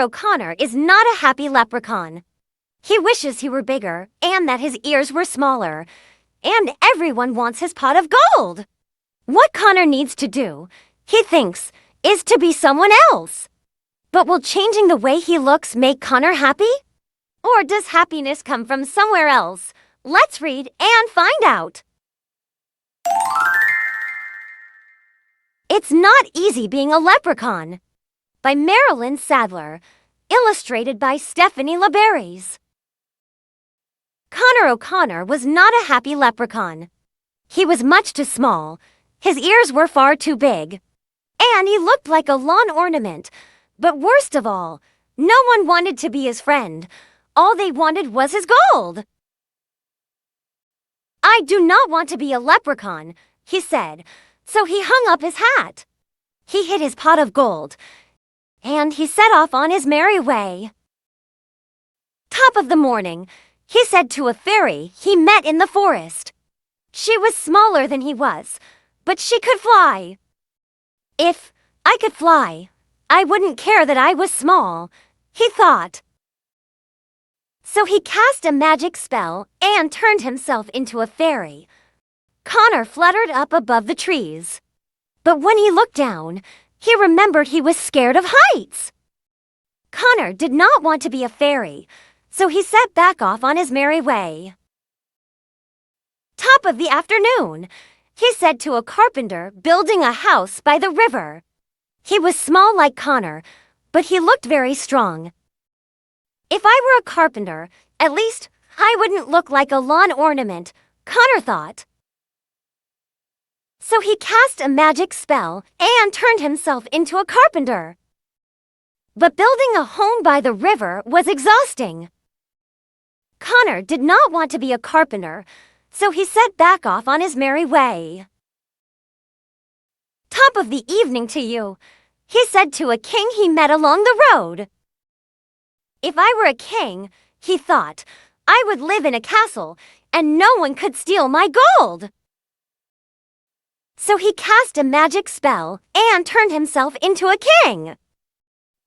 O'Connor is not a happy leprechaun. He wishes he were bigger and that his ears were smaller. And everyone wants his pot of gold. What Connor needs to do, he thinks, is to be someone else. But will changing the way he looks make Connor happy? Or does happiness come from somewhere else? Let's read and find out. It's Not Easy Being a Leprechaun by Marilyn Sadler, illustrated by Stephanie LeBerries. Connor O'Connor was not a happy leprechaun. He was much too small, his ears were far too big, and he looked like a lawn ornament. But worst of all, no one wanted to be his friend. All they wanted was his gold. "I do not want to be a leprechaun," he said, so he hung up his hat. He hid his pot of gold, and he set off on his merry way. Top of the morning, he said to a fairy he met in the forest. She was smaller than he was, but she could fly. "If I could fly, I wouldn't care that I was small," he thought. So he cast a magic spell and turned himself into a fairy. Connor fluttered up above the trees. But when he looked down, he remembered he was scared of heights. Connor did not want to be a fairy, so he set back off on his merry way. Top of the afternoon, he said to a carpenter building a house by the river. He was small like Connor, but he looked very strong. "If I were a carpenter, at least I wouldn't look like a lawn ornament," Connor thought. So he cast a magic spell and turned himself into a carpenter. But building a home by the river was exhausting. Connor did not want to be a carpenter, so he set back off on his merry way. "Top of the evening to you," he said to a king he met along the road. "If I were a king," he thought, "I would live in a castle, and no one could steal my gold." So he cast a magic spell and turned himself into a king.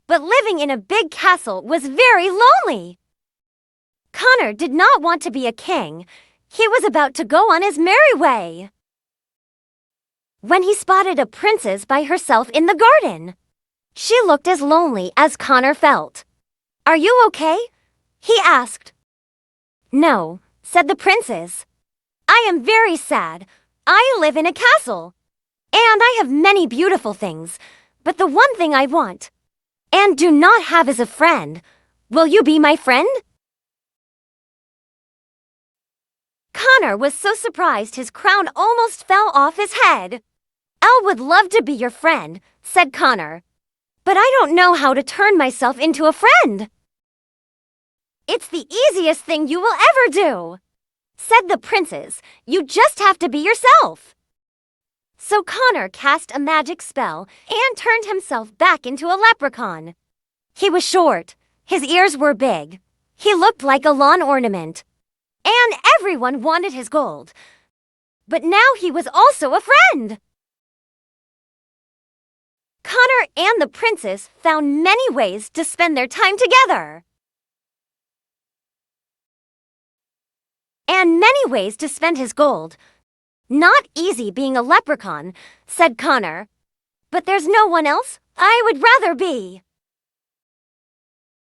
But living in a big castle was very lonely. Connor did not want to be a king. He was about to go on his merry way, when he spotted a princess by herself in the garden. She looked as lonely as Connor felt. "Are you okay?" he asked. "No," said the princess. "I am very sad. I live in a castle, and I have many beautiful things, but the one thing I want and do not have is a friend. Will you be my friend?" Connor was so surprised his crown almost fell off his head. "I would love to be your friend," said Connor, "but I don't know how to turn myself into a friend." "It's the easiest thing you will ever do," said the princess. "You just have to be yourself." So Connor cast a magic spell and turned himself back into a leprechaun. He was short, his ears were big, he looked like a lawn ornament, and everyone wanted his gold. But now he was also a friend. Connor and the princess found many ways to spend their time together. And many ways to spend his gold. "Not easy being a leprechaun," said Connor. "But there's no one else I would rather be."